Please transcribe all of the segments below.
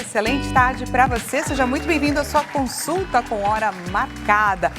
excelente tarde para você. Seja muito bem-vindo à sua consulta com hora marcada.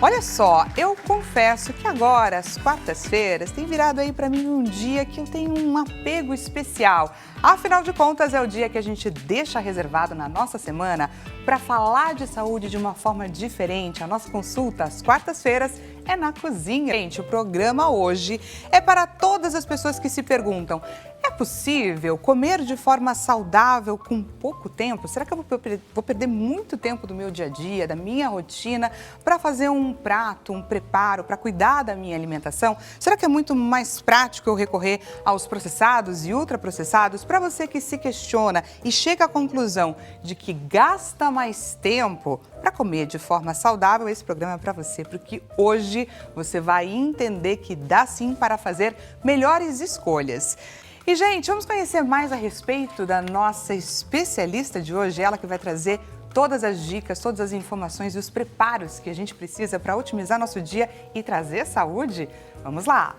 Olha só, eu confesso que agora, as quartas-feiras, tem virado aí para mim um dia que eu tenho um apego especial. Afinal de contas, é o dia que a gente deixa reservado na nossa semana para falar de saúde de uma forma diferente. A nossa consulta, às quartas-feiras, é na cozinha. Gente, o programa hoje é para todas as pessoas que se perguntam: é possível comer de forma saudável com pouco tempo? Será que eu vou perder muito tempo do meu dia a dia, da minha rotina, para fazer um prato, um preparo, para cuidar da minha alimentação? Será que é muito mais prático eu recorrer aos processados e ultraprocessados? Para você que se questiona e chega à conclusão de que gasta mais tempo para comer de forma saudável, esse programa é para você, porque hoje você vai entender que dá sim para fazer melhores escolhas. E, gente, vamos conhecer mais a respeito da nossa especialista de hoje, ela que vai trazer todas as dicas, todas as informações e os preparos que a gente precisa para otimizar nosso dia e trazer saúde. Vamos lá!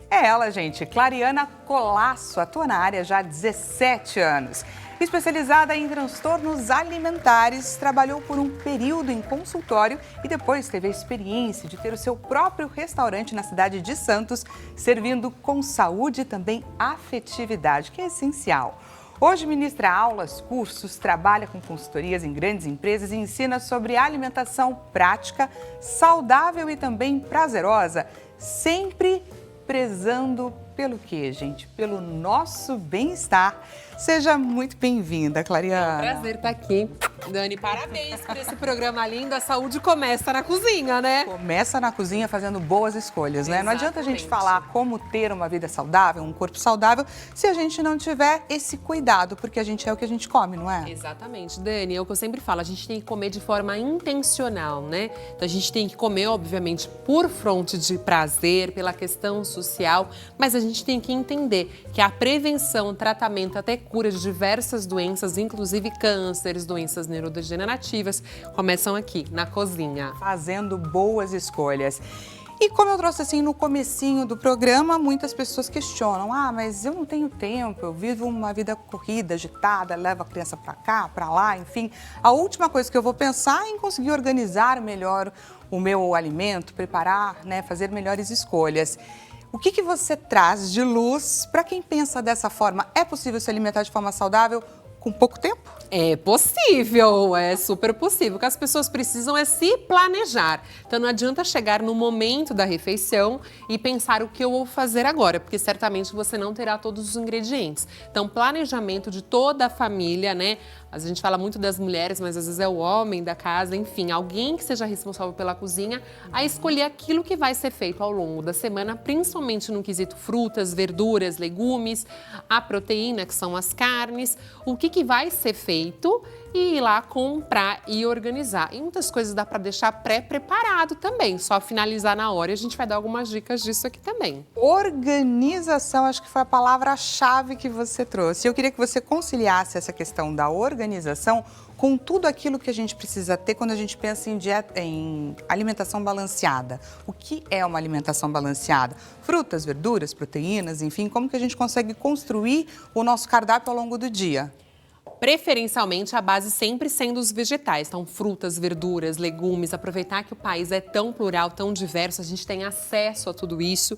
É ela, gente, Clariana Colasso, atua na área já há 17 anos. Especializada em transtornos alimentares, trabalhou por um período em consultório e depois teve a experiência de ter o seu próprio restaurante na cidade de Santos, servindo com saúde e também afetividade, que é essencial. Hoje ministra aulas, cursos, trabalha com consultorias em grandes empresas e ensina sobre alimentação prática, saudável e também prazerosa, sempre prezando pelo quê, gente? Pelo nosso bem-estar. Seja muito bem-vinda, Clariana. É um prazer estar aqui. Dani, parabéns por esse programa lindo. A saúde começa na cozinha, né? Começa na cozinha fazendo boas escolhas, né? Exatamente. Não adianta a gente falar como ter uma vida saudável, um corpo saudável, se a gente não tiver esse cuidado, porque a gente é o que a gente come, não é? Exatamente, Dani. É o que eu sempre falo, a gente tem que comer de forma intencional, né? Então a gente tem que comer, obviamente, por fronte de prazer, pela questão social, mas a gente tem que entender que a prevenção, o tratamento, até cura de diversas doenças, inclusive cânceres, doenças neurodegenerativas, começam aqui, na cozinha. Fazendo boas escolhas. E como eu trouxe assim no comecinho do programa, muitas pessoas questionam: ah, mas eu não tenho tempo, eu vivo uma vida corrida, agitada, levo a criança para cá, para lá, enfim. A última coisa que eu vou pensar é em conseguir organizar melhor o meu alimento, preparar, né, fazer melhores escolhas. O que você traz de luz para quem pensa dessa forma? É possível se alimentar de forma saudável com pouco tempo? É possível, é super possível. O que as pessoas precisam é se planejar. Então não adianta chegar no momento da refeição e pensar o que eu vou fazer agora, porque certamente você não terá todos os ingredientes. Então planejamento de toda a família, né? A gente fala muito das mulheres, mas às vezes é o homem da casa, enfim, alguém que seja responsável pela cozinha, a escolher aquilo que vai ser feito ao longo da semana, principalmente no quesito frutas, verduras, legumes, a proteína, que são as carnes, o que vai ser feito e ir lá comprar e organizar. E muitas coisas dá para deixar pré-preparado também, só finalizar na hora e a gente vai dar algumas dicas disso aqui também. Organização, acho que foi a palavra-chave que você trouxe. Eu queria que você conciliasse essa questão da organização com tudo aquilo que a gente precisa ter quando a gente pensa em dieta, em alimentação balanceada. O que é uma alimentação balanceada? Frutas, verduras, proteínas, enfim, como que a gente consegue construir o nosso cardápio ao longo do dia? Preferencialmente a base sempre sendo os vegetais, então frutas, verduras, legumes, aproveitar que o país é tão plural, tão diverso, a gente tem acesso a tudo isso.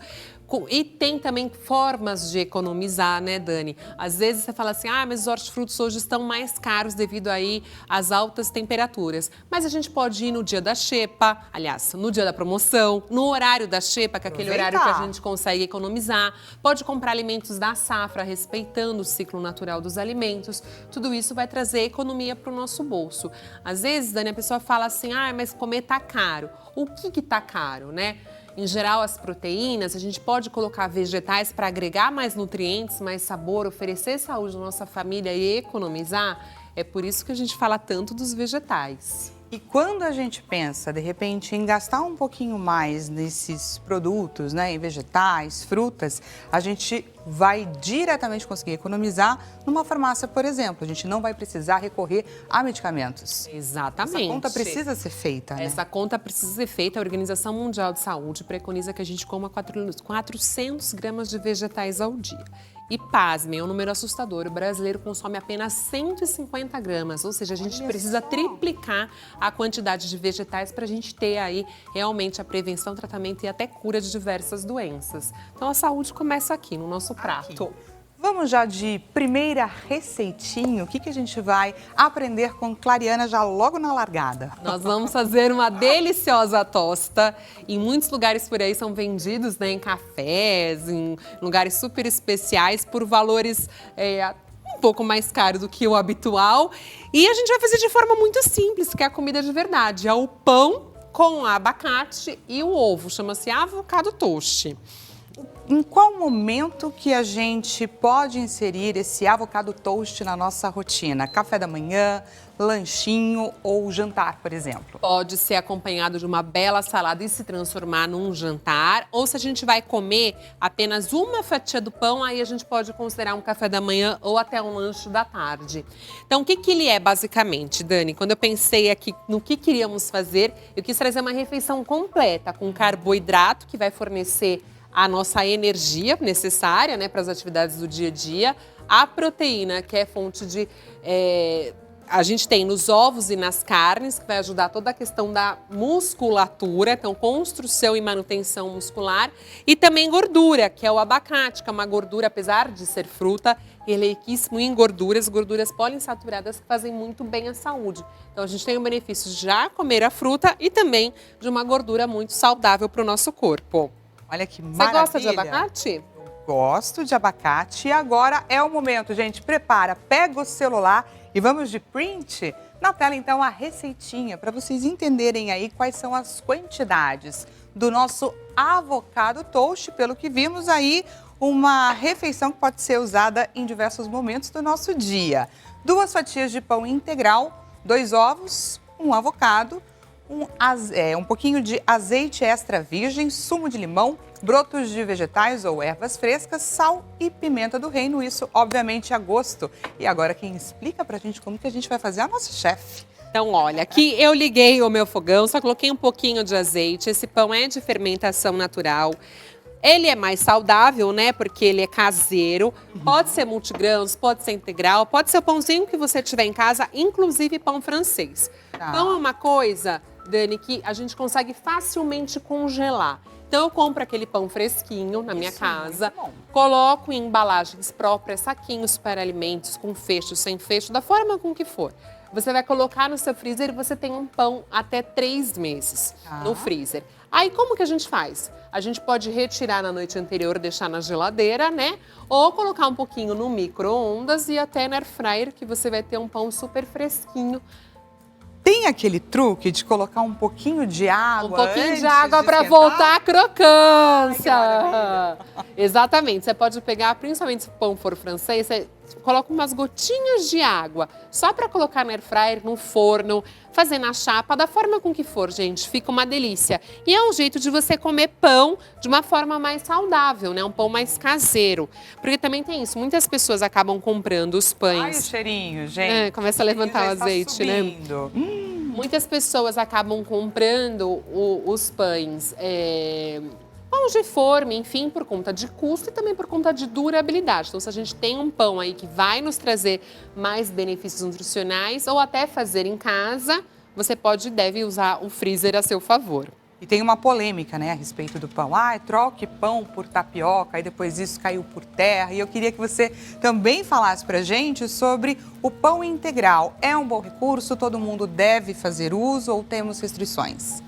E tem também formas de economizar, né, Dani? Às vezes você fala assim, ah, mas os hortifrutos hoje estão mais caros devido aí às altas temperaturas. Mas a gente pode ir no dia da xepa, aliás, no dia da promoção, no horário da xepa, que é aquele horário que a gente consegue economizar. Pode comprar alimentos da safra, respeitando o ciclo natural dos alimentos. Tudo isso vai trazer economia para o nosso bolso. Às vezes, Dani, a pessoa fala assim, ah, mas comer tá caro. O que tá caro, né? Em geral, as proteínas, a gente pode colocar vegetais para agregar mais nutrientes, mais sabor, oferecer saúde à nossa família e economizar. É por isso que a gente fala tanto dos vegetais. E quando a gente pensa, de repente, em gastar um pouquinho mais nesses produtos, né, em vegetais, frutas, a gente vai diretamente conseguir economizar numa farmácia, por exemplo. A gente não vai precisar recorrer a medicamentos. Exatamente. Essa conta precisa ser feita, né? Essa conta precisa ser feita. A Organização Mundial de Saúde preconiza que a gente coma 400 gramas de vegetais ao dia. E pasmem, é um número assustador. O brasileiro consome apenas 150 gramas, ou seja, a gente precisa triplicar a quantidade de vegetais para a gente ter aí realmente a prevenção, tratamento e até cura de diversas doenças. Então a saúde começa aqui, no nosso prato. Vamos já de primeira receitinha. O que a gente vai aprender com Clariana já logo na largada? Nós vamos fazer uma deliciosa tosta. Em muitos lugares por aí são vendidos, né, em cafés, em lugares super especiais por valores um pouco mais caros do que o habitual. E a gente vai fazer de forma muito simples, que é a comida de verdade. É o pão com abacate e o ovo. Chama-se avocado toast. Em qual momento que a gente pode inserir esse avocado toast na nossa rotina? Café da manhã, lanchinho ou jantar, por exemplo? Pode ser acompanhado de uma bela salada e se transformar num jantar. Ou se a gente vai comer apenas uma fatia do pão, aí a gente pode considerar um café da manhã ou até um lanche da tarde. Então, o que ele é basicamente, Dani? Quando eu pensei aqui no que queríamos fazer, eu quis trazer uma refeição completa com carboidrato que vai fornecer a nossa energia necessária, né, para as atividades do dia a dia, a proteína, que é fonte de... a gente tem nos ovos e nas carnes, que vai ajudar toda a questão da musculatura, então construção e manutenção muscular, e também gordura, que é o abacate, que é uma gordura, apesar de ser fruta, ele é riquíssimo em gorduras poliinsaturadas que fazem muito bem à saúde. Então a gente tem o benefício de já comer a fruta e também de uma gordura muito saudável para o nosso corpo. Olha que maravilha. Você gosta de abacate? Gosto de abacate. E agora é o momento, gente. Prepara, pega o celular e vamos de print. Na tela, então, a receitinha para vocês entenderem aí quais são as quantidades do nosso avocado toast. Pelo que vimos aí, uma refeição que pode ser usada em diversos momentos do nosso dia. 2 fatias de pão integral, 2 ovos, 1 avocado, um pouquinho de azeite extra virgem, sumo de limão, brotos de vegetais ou ervas frescas, sal e pimenta do reino, isso obviamente a gosto. E agora quem explica pra gente como que a gente vai fazer é a nossa chefe. Então, olha, aqui eu liguei o meu fogão, só coloquei um pouquinho de azeite. Esse pão é de fermentação natural. Ele é mais saudável, né? Porque ele é caseiro. Pode ser multigrãos, pode ser integral, pode ser o pãozinho que você tiver em casa, inclusive pão francês. Pão é uma coisa, Dani, que a gente consegue facilmente congelar. Então, eu compro aquele pão fresquinho na minha casa, coloco em embalagens próprias, saquinhos para alimentos, com fecho, sem fecho, da forma com que for. Você vai colocar no seu freezer e você tem um pão até 3 meses no freezer. Aí, como que a gente faz? A gente pode retirar na noite anterior, deixar na geladeira, né? Ou colocar um pouquinho no micro-ondas e até na air fryer, que você vai ter um pão super fresquinho. Tem aquele truque de colocar um pouquinho de água. Um pouquinho de água para voltar a crocância. Ai, exatamente. Você pode pegar, principalmente se o pão for francês, você coloca umas gotinhas de água, só para colocar no air fryer, no forno, fazer na chapa, da forma com que for, gente. Fica uma delícia. E é um jeito de você comer pão de uma forma mais saudável, né? Um pão mais caseiro. Porque também tem isso, muitas pessoas acabam comprando os pães. Ai, o cheirinho, gente. Começa a levantar o azeite, né? Muitas pessoas acabam comprando os pães, pão de forma, enfim, por conta de custo e também por conta de durabilidade. Então, se a gente tem um pão aí que vai nos trazer mais benefícios nutricionais ou até fazer em casa, você pode e deve usar o freezer a seu favor. E tem uma polêmica, né, a respeito do pão. Troque pão por tapioca, e depois isso caiu por terra. E eu queria que você também falasse pra gente sobre o pão integral. É um bom recurso? Todo mundo deve fazer uso ou temos restrições?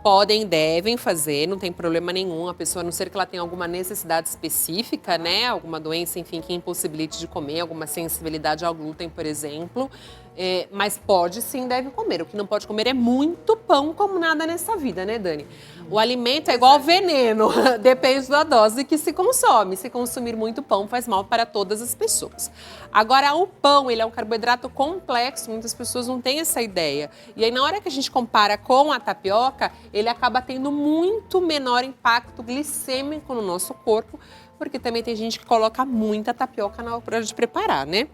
Podem, devem fazer, não tem problema nenhum. A pessoa, a não ser que ela tenha alguma necessidade específica, né? Alguma doença, enfim, que impossibilite de comer, alguma sensibilidade ao glúten, por exemplo. Mas pode sim, deve comer. O que não pode comer é muito pão, como nada nessa vida, né, Dani? O alimento é igual veneno, depende da dose que se consome. Se consumir muito pão, faz mal para todas as pessoas. Agora, o pão, ele é um carboidrato complexo, muitas pessoas não têm essa ideia. E aí, na hora que a gente compara com a tapioca, ele acaba tendo muito menor impacto glicêmico no nosso corpo, porque também tem gente que coloca muita tapioca na hora de preparar, né?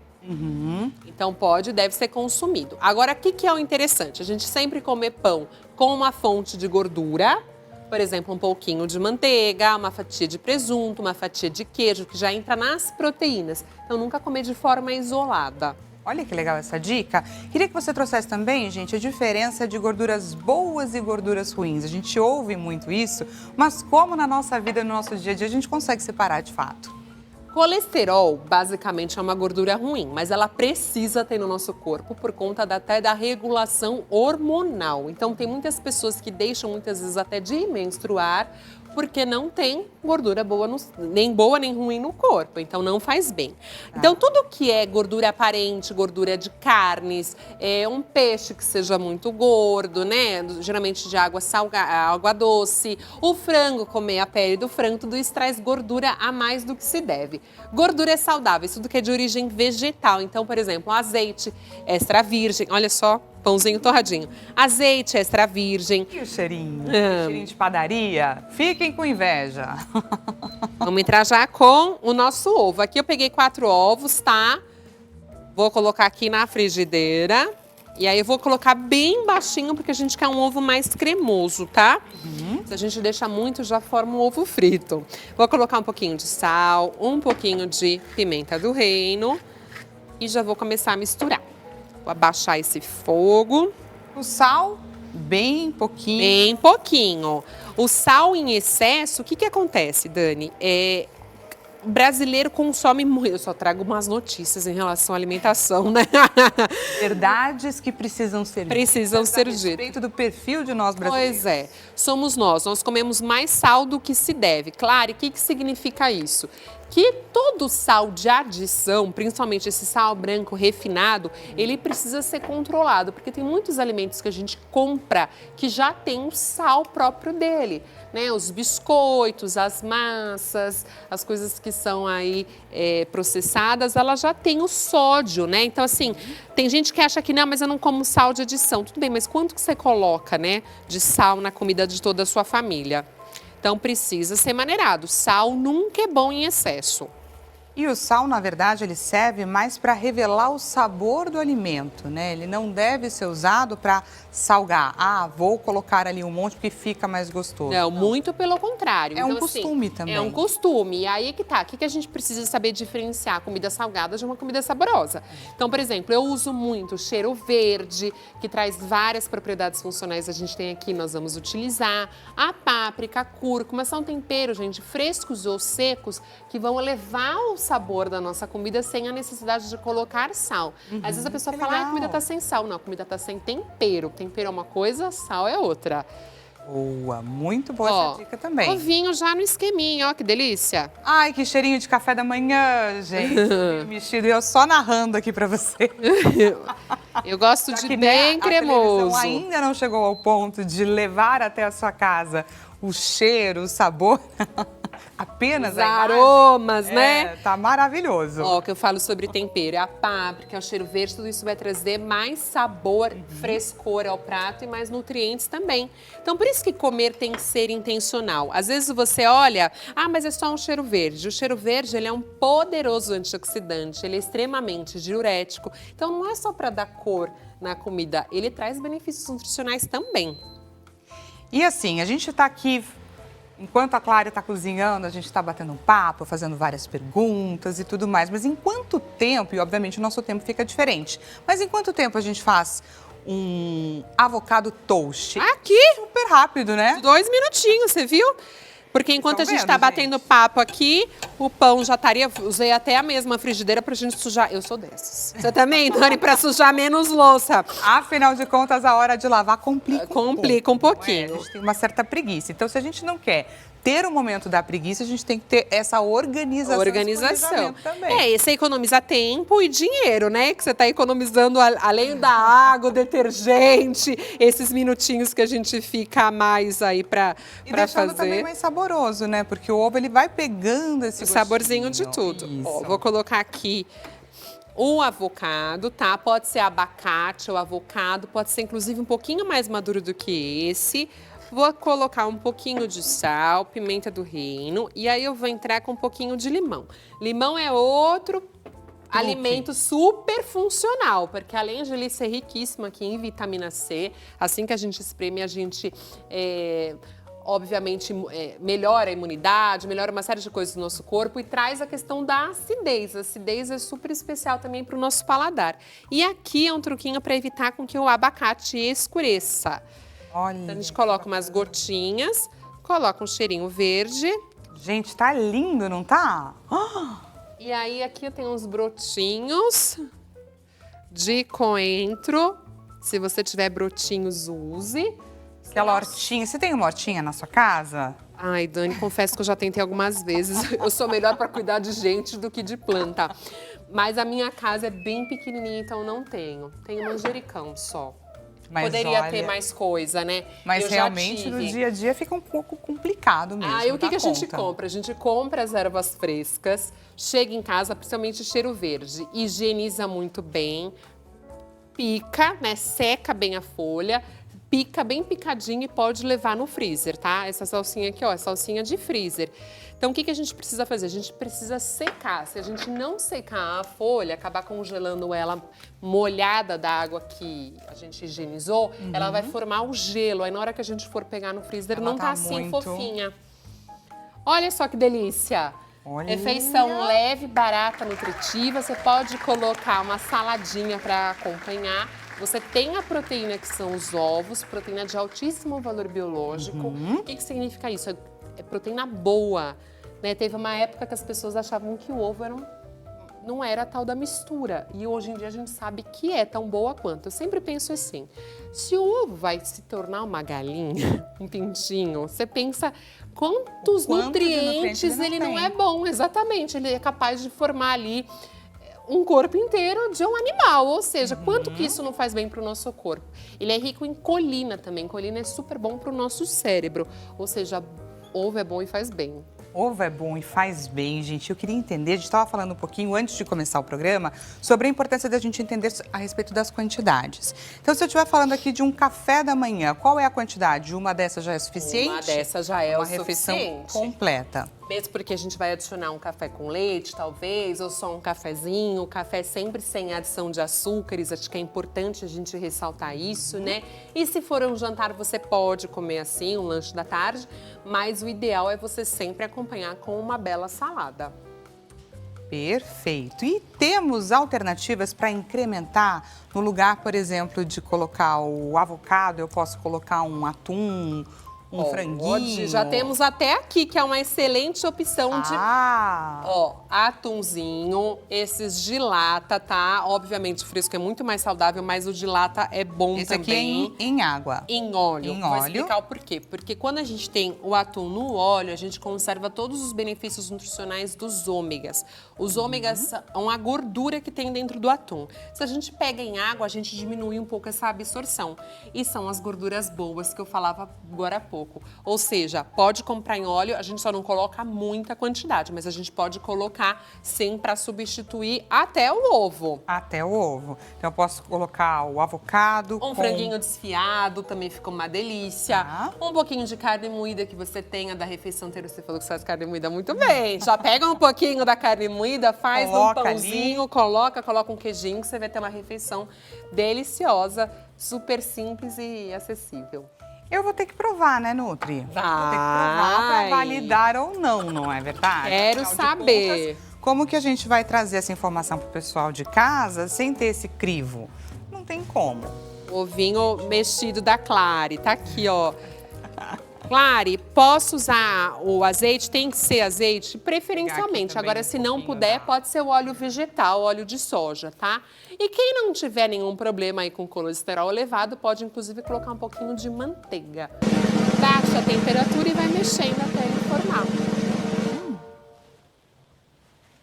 Então pode e deve ser consumido. Agora, o que é o interessante? A gente sempre comer pão com uma fonte de gordura, Por exemplo, um pouquinho de manteiga, uma fatia de presunto, uma fatia de queijo, que já entra nas proteínas. Então, nunca comer de forma isolada. Olha que legal essa dica. Queria que você trouxesse também, gente, a diferença de gorduras boas e gorduras ruins. A gente ouve muito isso, mas como na nossa vida, no nosso dia a dia, a gente consegue separar de fato? Colesterol, basicamente, é uma gordura ruim, mas ela precisa ter no nosso corpo por conta até da regulação hormonal. Então, tem muitas pessoas que deixam, muitas vezes, até de menstruar, porque não tem gordura boa, nem boa nem ruim no corpo, então não faz bem. Então, tudo que é gordura aparente, gordura de carnes, um peixe que seja muito gordo, né? Geralmente de água salgada, água doce, o frango, comer a pele do frango, tudo isso traz gordura a mais do que se deve. Gordura é saudável, tudo que é de origem vegetal. Então, por exemplo, azeite extra virgem, olha só, pãozinho torradinho. Azeite extra virgem. E o cheirinho? Cheirinho de padaria? Fiquem com inveja. Vamos entrar já com o nosso ovo. Aqui eu peguei 4 ovos, tá? Vou colocar aqui na frigideira. E aí eu vou colocar bem baixinho, porque a gente quer um ovo mais cremoso, tá? Se a gente deixa muito, já forma um ovo frito. Vou colocar um pouquinho de sal, um pouquinho de pimenta do reino. E já vou começar a misturar. Vou abaixar esse fogo. O sal, bem pouquinho. Bem pouquinho. O sal em excesso, o que acontece, Dani? O brasileiro consome muito. Eu só trago umas notícias em relação à alimentação, né? Verdades que precisam ser ditas. Precisam ser ditas. A respeito do perfil de nós brasileiros. Pois é, somos nós. Nós comemos mais sal do que se deve. Claro, e o que significa isso? Que todo sal de adição, principalmente esse sal branco refinado, ele precisa ser controlado, porque tem muitos alimentos que a gente compra que já tem o sal próprio dele, né? Os biscoitos, as massas, as coisas que são aí processadas, ela já tem o sódio, né? Então, assim, tem gente que acha que não, mas eu não como sal de adição. Tudo bem, mas quanto que você coloca, né, de sal na comida de toda a sua família? Então, precisa ser maneirado. Sal nunca é bom em excesso. E o sal, na verdade, ele serve mais para revelar o sabor do alimento, né? Ele não deve ser usado para salgar. Ah, vou colocar ali um monte porque fica mais gostoso. Não, muito pelo contrário. É então, um costume também. É um costume. E aí que tá. O que a gente precisa saber diferenciar a comida salgada de uma comida saborosa? Então, por exemplo, eu uso muito o cheiro verde, que traz várias propriedades funcionais. A gente tem aqui, nós vamos utilizar. A páprica, a cúrcuma, são temperos, gente, frescos ou secos, que vão elevar o sabor da nossa comida sem a necessidade de colocar sal. Às vezes a pessoa fala, a comida tá sem sal. Não, a comida tá sem tempero. Tempero é uma coisa, sal é outra. Boa, muito boa essa dica também. Ovinho já no esqueminha, ó, que delícia. Ai, que cheirinho de café da manhã, gente. Mexido, eu só narrando aqui pra você. Eu gosto de bem cremoso. A ainda não chegou ao ponto de levar até a sua casa o cheiro, o sabor. Apenas os aromas, né? Tá maravilhoso. Ó, que eu falo sobre tempero, a páprica, o cheiro verde, tudo isso vai trazer mais sabor, frescor ao prato e mais nutrientes também. Então, por isso que comer tem que ser intencional. Às vezes você olha, mas é só um cheiro verde. O cheiro verde, ele é um poderoso antioxidante, ele é extremamente diurético. Então, não é só para dar cor na comida, ele traz benefícios nutricionais também. E assim, a gente tá aqui... Enquanto a Clara está cozinhando, a gente está batendo um papo, fazendo várias perguntas e tudo mais. Mas em quanto tempo, e obviamente o nosso tempo fica diferente, mas em quanto tempo a gente faz um avocado toast? Aqui! Super rápido, né? 2 minutinhos, você viu? Porque enquanto a gente está batendo papo aqui, o pão já estaria... Usei até a mesma frigideira pra gente sujar. Eu sou dessas. Você também, Dani, pra sujar menos louça. Afinal de contas, a hora de lavar complica um pouquinho. A gente tem uma certa preguiça. Então, se a gente não quer ter o momento da preguiça, a gente tem que ter essa organização. Também. E você economiza tempo e dinheiro, né? Que você está economizando além da água, detergente, esses minutinhos que a gente fica a mais aí para fazer. E deixando também mais saboroso, né? Porque o ovo, ele vai pegando esse saborzinho de tudo. Ó, vou colocar aqui o avocado, tá? Pode ser abacate ou avocado, pode ser inclusive um pouquinho mais maduro do que esse. Vou colocar um pouquinho de sal, pimenta do reino e aí eu vou entrar com um pouquinho de limão. Limão é outro alimento super funcional, porque além de ele ser riquíssimo aqui em vitamina C, assim que a gente espreme, a gente obviamente, melhora a imunidade, melhora uma série de coisas no nosso corpo e traz a questão da acidez. A acidez é super especial também para o nosso paladar. E aqui é um truquinho para evitar com que o abacate escureça. Olha. Então, a gente coloca umas gotinhas, coloca um cheirinho verde. Gente, tá lindo, não tá? E aí, aqui eu tenho uns brotinhos de coentro. Se você tiver brotinhos, use. Aquela hortinha. Você tem uma hortinha na sua casa? Ai, Dani, confesso que eu já tentei algumas vezes. Eu sou melhor para cuidar de gente do que de planta. Mas a minha casa é bem pequenininha, então não tenho. Tenho manjericão só. Mas poderia olha, ter mais coisa, né? Mas eu realmente no dia a dia fica um pouco complicado mesmo. Ah, e o que a gente conta. compra? A gente compra as ervas frescas, chega em casa, principalmente cheiro verde, higieniza muito bem, pica, né? Seca bem a folha, pica bem picadinho e pode levar no freezer, tá? Essa salsinha aqui, ó, é salsinha de freezer. Então, o que a gente precisa fazer? A gente precisa secar. Se a gente não secar a folha, acabar congelando ela molhada da água que a gente higienizou, ela vai formar o gelo. Aí, na hora que a gente for pegar no freezer, Ela não tá assim muito... fofinha. Olha só que delícia! Olha. Refeição leve, barata, nutritiva. Você pode colocar uma saladinha para acompanhar. Você tem a proteína, que são os ovos, proteína de altíssimo valor biológico. O que significa isso? É proteína boa, né? Teve uma época que as pessoas achavam que o ovo não era a tal da mistura. E hoje em dia a gente sabe que é tão boa quanto. Eu sempre penso assim, se o ovo vai se tornar uma galinha, um pintinho, você pensa quantos nutrientes ele não é bom. Exatamente, ele é capaz de formar ali um corpo inteiro de um animal, ou seja, quanto que isso não faz bem para o nosso corpo. Ele é rico em colina também, colina é super bom para o nosso cérebro, ou seja, ovo é bom e faz bem. Ovo é bom e faz bem, gente. Eu queria entender, a gente estava falando um pouquinho antes de começar o programa sobre a importância da gente entender a respeito das quantidades. Então, se eu estiver falando aqui de um café da manhã, qual é a quantidade? Uma dessas já é suficiente? Uma dessas já é uma o refeição suficiente. completa. Mesmo porque a gente vai adicionar um café com leite, talvez, ou só um cafezinho. O café sempre sem adição de açúcares, acho que é importante a gente ressaltar isso, né? E se for um jantar, você pode comer assim, um lanche da tarde, mas o ideal é você sempre acompanhar com uma bela salada. Perfeito. E temos alternativas para incrementar no lugar, por exemplo, de colocar o avocado, eu posso colocar um atum, um franguinho. Já temos até aqui, que é uma excelente opção de... Ó, atumzinho, esses de lata, tá? Obviamente, o fresco é muito mais saudável, mas o de lata é bom Esse também. aqui é em água. Em óleo. Em Vou óleo. explicar o porquê. Porque quando a gente tem o atum no óleo, a gente conserva todos os benefícios nutricionais dos ômegas. Os ômegas são a gordura que tem dentro do atum. Se a gente pega em água, a gente diminui um pouco essa absorção. E são as gorduras boas que eu falava agora há pouco. Ou seja, pode comprar em óleo, a gente só não coloca muita quantidade, mas a gente pode colocar sim para substituir até o ovo. Até o ovo. Então eu posso colocar o avocado Um franguinho desfiado também fica uma delícia. Tá. Um pouquinho de carne moída que você tenha da refeição inteira. Você falou que você faz carne moída muito bem. Já pega um pouquinho da carne moída, faz Coloca um pãozinho, ali. coloca um queijinho, que você vai ter uma refeição deliciosa, super simples e acessível. Eu vou ter que provar, né, Nutri? Vou ter que provar Vai. para validar ou não é verdade? Quero Afinal de saber. contas, como que a gente vai trazer essa informação para o pessoal de casa sem ter esse crivo? Não tem como. Ovinho mexido da Clary, tá aqui, ó. Clary, posso usar o azeite? Tem que ser azeite? Preferencialmente. também Agora, um se não pouquinho puder, da- pode ser o óleo vegetal, óleo de soja, tá? E quem não tiver nenhum problema aí com colesterol elevado, pode inclusive colocar um pouquinho de manteiga. Baixa a temperatura e vai mexendo até ele formar.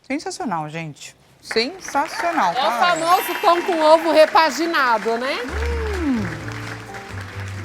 Sensacional, gente. Sensacional. É o famoso pão com ovo repaginado, né?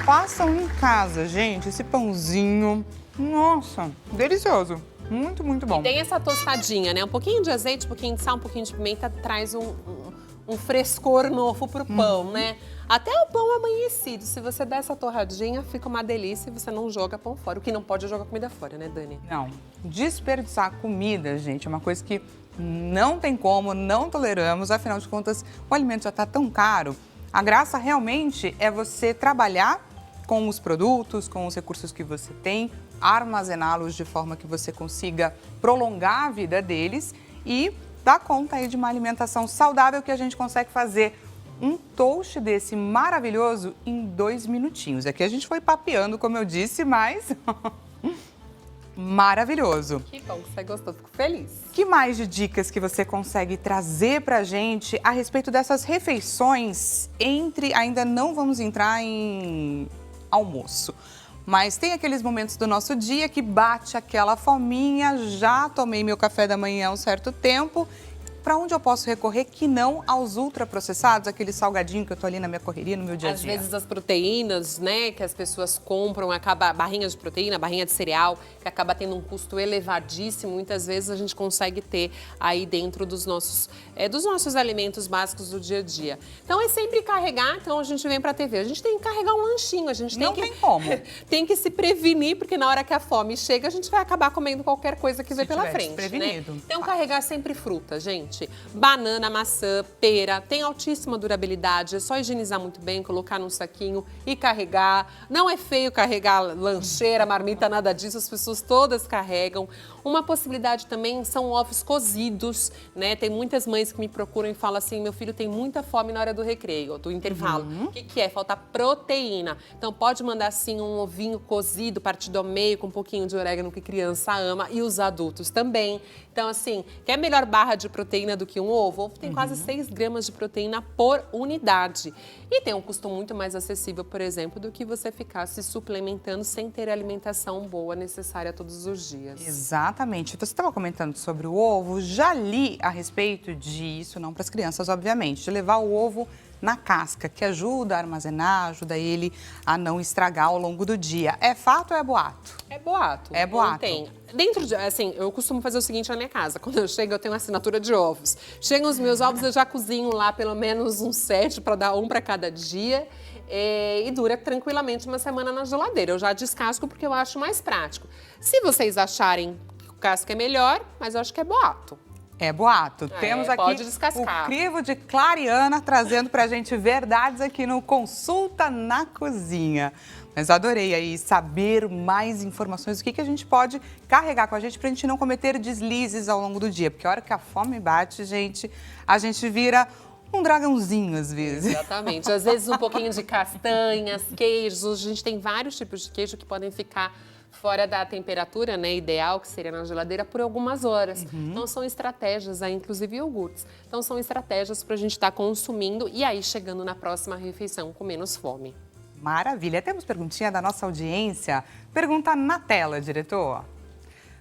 Façam em casa, gente, esse pãozinho. Nossa, delicioso. Muito, muito bom. Tem essa tostadinha, né? Um pouquinho de azeite, um pouquinho de sal, um pouquinho de pimenta, traz um frescor novo pro pão, né? Até o pão amanhecido, se você der essa torradinha, fica uma delícia e você não joga pão fora. O que não pode é jogar comida fora, né, Dani? Não, desperdiçar comida, gente, é uma coisa que não tem como, não toleramos. Afinal de contas, o alimento já está tão caro. A graça realmente é você trabalhar com os produtos, com os recursos que você tem, armazená-los de forma que você consiga prolongar a vida deles e dar conta aí de uma alimentação saudável que a gente consegue fazer um toast desse maravilhoso em 2 minutinhos. Aqui a gente foi papeando, como eu disse, mas maravilhoso. Que bom que você gostou, fico feliz. Que mais de dicas que você consegue trazer pra gente a respeito dessas refeições ainda não vamos entrar em almoço, mas tem aqueles momentos do nosso dia que bate aquela fominha, já tomei meu café da manhã há um certo tempo. Para onde eu posso recorrer que não aos ultraprocessados, aquele salgadinho que eu tô ali na minha correria, no meu dia a dia? Às vezes as proteínas, né, que as pessoas compram, acaba barrinha de proteína, barrinha de cereal, que acaba tendo um custo elevadíssimo, muitas vezes a gente consegue ter aí dentro dos nossos alimentos básicos do dia a dia. Então é sempre carregar, então a gente vem pra TV, a gente tem que carregar um lanchinho, a gente não tem como. Tem que se prevenir, porque na hora que a fome chega, a gente vai acabar comendo qualquer coisa que vem pela frente, desprevenido, né? Então carregar sempre fruta, gente. Banana, maçã, pera, tem altíssima durabilidade, é só higienizar muito bem, colocar num saquinho e carregar. Não é feio carregar lancheira, marmita, nada disso, as pessoas todas carregam. Uma possibilidade também são ovos cozidos, né? Tem muitas mães que me procuram e falam assim, meu filho tem muita fome na hora do recreio, do intervalo. O que é? Falta proteína. Então pode mandar sim um ovinho cozido, partido ao meio, com um pouquinho de orégano que criança ama e os adultos também. Então assim, quer melhor barra de proteína do que um ovo? O ovo tem quase 6 gramas de proteína por unidade. E tem um custo muito mais acessível, por exemplo, do que você ficar se suplementando sem ter a alimentação boa necessária todos os dias. Exatamente. Você estava comentando sobre o ovo, já li a respeito disso, não para as crianças, obviamente, de levar o ovo na casca, que ajuda a armazenar, ajuda ele a não estragar ao longo do dia. É fato ou é boato? É boato. É boato. Não tem. Dentro de, assim, eu costumo fazer o seguinte na minha casa. Quando eu chego, eu tenho uma assinatura de ovos. Chegam os meus ovos, eu já cozinho lá pelo menos uns 7 para dar um para cada dia. E dura tranquilamente uma semana na geladeira. Eu já descasco porque eu acho mais prático. Se vocês acharem que o casco é melhor, mas eu acho que é boato. É boato. Temos aqui o crivo de Clariana trazendo pra gente verdades aqui no Consulta na Cozinha. Mas adorei aí saber mais informações do que a gente pode carregar com a gente pra gente não cometer deslizes ao longo do dia. Porque a hora que a fome bate, gente, a gente vira um dragãozinho às vezes. Exatamente. Às vezes um pouquinho de castanhas, queijos. A gente tem vários tipos de queijo que podem ficar fora da temperatura, né, ideal, que seria na geladeira, por algumas horas. Então, são estratégias, aí, inclusive iogurtes. Então, são estratégias para a gente estar consumindo e aí chegando na próxima refeição com menos fome. Maravilha. Temos perguntinha da nossa audiência. Pergunta na tela, diretor.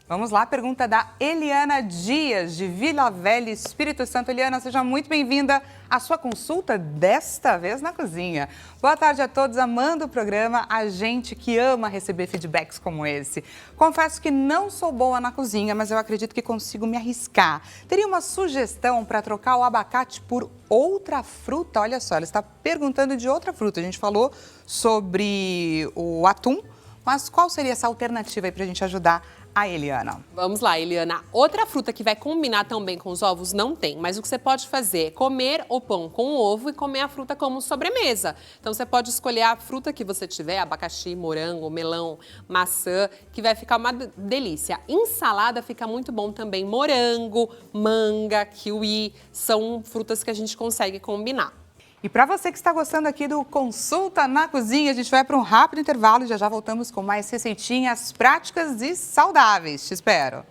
Vamos lá, pergunta da Eliana Dias, de Vila Velha, Espírito Santo. Eliana, seja muito bem-vinda à sua consulta, desta vez na cozinha. Boa tarde a todos, amando o programa, a gente que ama receber feedbacks como esse. Confesso que não sou boa na cozinha, mas eu acredito que consigo me arriscar. Teria uma sugestão para trocar o abacate por outra fruta? Olha só, ela está perguntando de outra fruta. A gente falou sobre o atum, mas qual seria essa alternativa aí para a gente ajudar a Eliana? Vamos lá, Eliana. Outra fruta que vai combinar tão bem com os ovos não tem, mas o que você pode fazer é comer o pão com o ovo e comer a fruta como sobremesa. Então você pode escolher a fruta que você tiver, abacaxi, morango, melão, maçã, que vai ficar uma delícia. Ensalada fica muito bom também, morango, manga, kiwi, são frutas que a gente consegue combinar. E para você que está gostando aqui do Consulta na Cozinha, a gente vai para um rápido intervalo e já voltamos com mais receitinhas práticas e saudáveis. Te espero.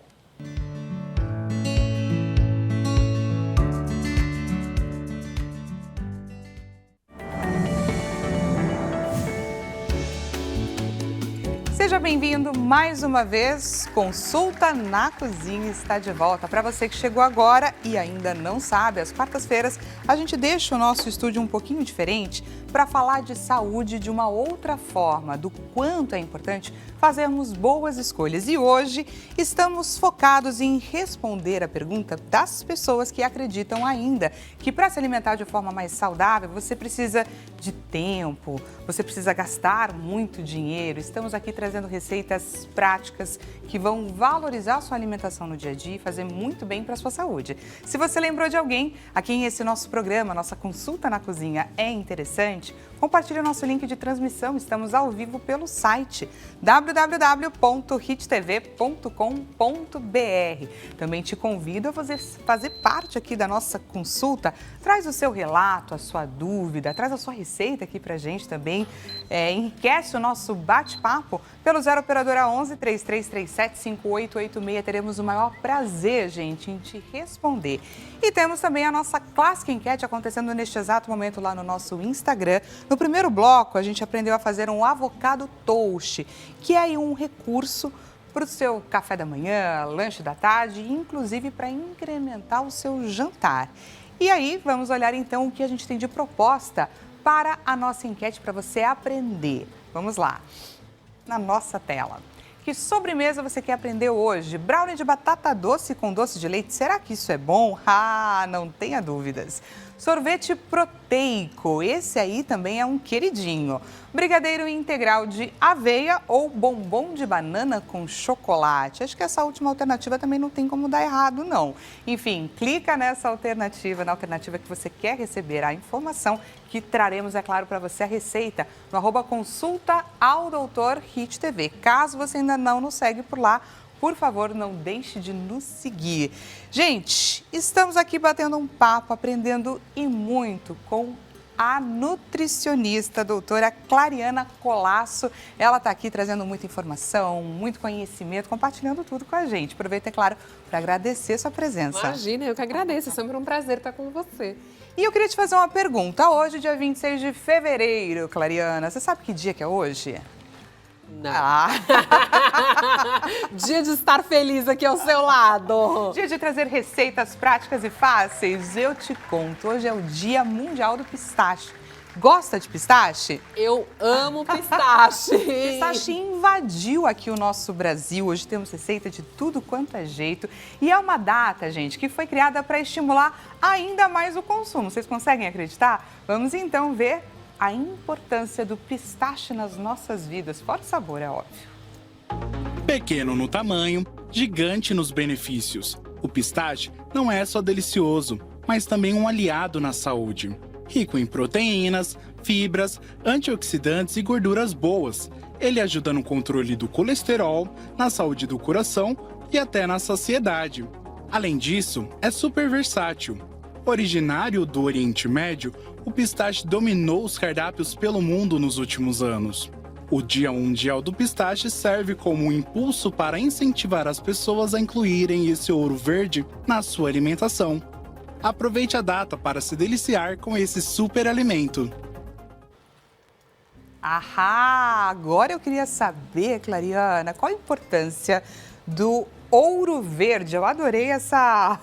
Seja bem-vindo mais uma vez. Consulta na Cozinha está de volta. Para você que chegou agora e ainda não sabe, às quartas-feiras a gente deixa o nosso estúdio um pouquinho diferente para falar de saúde de uma outra forma, do quanto é importante fazermos boas escolhas. E hoje estamos focados em responder a pergunta das pessoas que acreditam ainda que para se alimentar de forma mais saudável você precisa de tempo, você precisa gastar muito dinheiro. Estamos aqui trazendo receitas práticas que vão valorizar a sua alimentação no dia a dia e fazer muito bem para a sua saúde. Se você lembrou de alguém a quem esse nosso programa, nossa Consulta na Cozinha é interessante, gente? Compartilhe o nosso link de transmissão, estamos ao vivo pelo site www.hittv.com.br. Também te convido a você fazer parte aqui da nossa consulta. Traz o seu relato, a sua dúvida, traz a sua receita aqui pra gente também. Enriquece o nosso bate-papo pelo 0 Operadora 11 3337 5886. Teremos o maior prazer, gente, em te responder. E temos também a nossa clássica enquete acontecendo neste exato momento lá no nosso Instagram. No primeiro bloco, a gente aprendeu a fazer um avocado toast, que é aí um recurso para o seu café da manhã, lanche da tarde, inclusive para incrementar o seu jantar. E aí, vamos olhar então o que a gente tem de proposta para a nossa enquete para você aprender. Vamos lá, na nossa tela. Que sobremesa você quer aprender hoje? Brownie de batata doce com doce de leite, será que isso é bom? Ah, não tenha dúvidas. Sorvete proteico, esse aí também é um queridinho. Brigadeiro integral de aveia ou bombom de banana com chocolate. Acho que essa última alternativa também não tem como dar errado, não. Enfim, clica nessa alternativa, na alternativa que você quer receber a informação, que traremos, é claro, para você a receita no @consulta ao Doutor Hit TV. Caso você ainda não nos segue por lá, por favor, não deixe de nos seguir. Gente, estamos aqui batendo um papo, aprendendo e muito com a nutricionista, a doutora Clariana Colasso. Ela está aqui trazendo muita informação, muito conhecimento, compartilhando tudo com a gente. Aproveita, é claro, para agradecer sua presença. Imagina, eu que agradeço. É sempre um prazer estar com você. E eu queria te fazer uma pergunta. Hoje, dia 26 de fevereiro, Clariana, você sabe que dia que é hoje? Não. Dia de estar feliz aqui ao seu lado. Dia de trazer receitas práticas e fáceis. Eu te conto, hoje é o Dia Mundial do Pistache. Gosta de pistache? Eu amo pistache. Pistache invadiu aqui o nosso Brasil. Hoje temos receita de tudo quanto é jeito. E é uma data, gente, que foi criada para estimular ainda mais o consumo. Vocês conseguem acreditar? Vamos então ver a importância do pistache nas nossas vidas. Fora o sabor, é óbvio. Pequeno no tamanho, gigante nos benefícios. O pistache não é só delicioso, mas também um aliado na saúde. Rico em proteínas, fibras, antioxidantes e gorduras boas. Ele ajuda no controle do colesterol, na saúde do coração e até na saciedade. Além disso, é super versátil. Originário do Oriente Médio, o pistache dominou os cardápios pelo mundo nos últimos anos. O Dia Mundial do Pistache serve como um impulso para incentivar as pessoas a incluírem esse ouro verde na sua alimentação. Aproveite a data para se deliciar com esse super alimento. Ahá! Agora eu queria saber, Clariana, qual a importância do ouro verde? Eu adorei essa...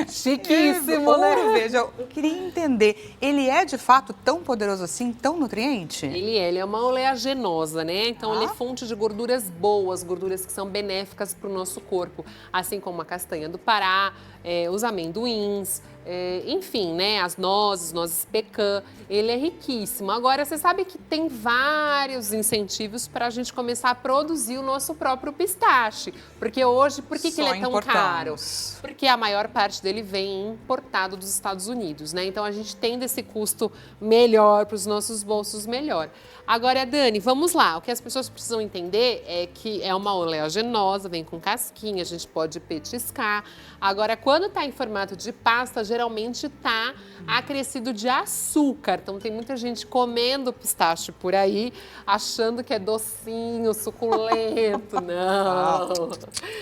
Chiquíssimo, né? Ouro verde. Eu queria entender, ele é de fato tão poderoso assim, tão nutriente? Ele é uma oleaginosa, né? Então ele é fonte de gorduras boas, gorduras que são benéficas para o nosso corpo, assim como a castanha do Pará, os amendoins, enfim, né? As nozes pecan, ele é riquíssimo. Agora, você sabe que tem vários incentivos para a gente começar a produzir o nosso próprio pistache. Porque hoje, por que ele é tão caro? Porque a maior parte dele vem importado dos Estados Unidos, né? Então a gente tem desse custo melhor para os nossos bolsos melhor. Agora, Dani, vamos lá. O que as pessoas precisam entender é que é uma oleaginosa, vem com casquinha, a gente pode petiscar. Agora, quando está em formato de pasta, geralmente está acrescido de açúcar. Então, tem muita gente comendo pistache por aí, achando que é docinho, suculento. Não.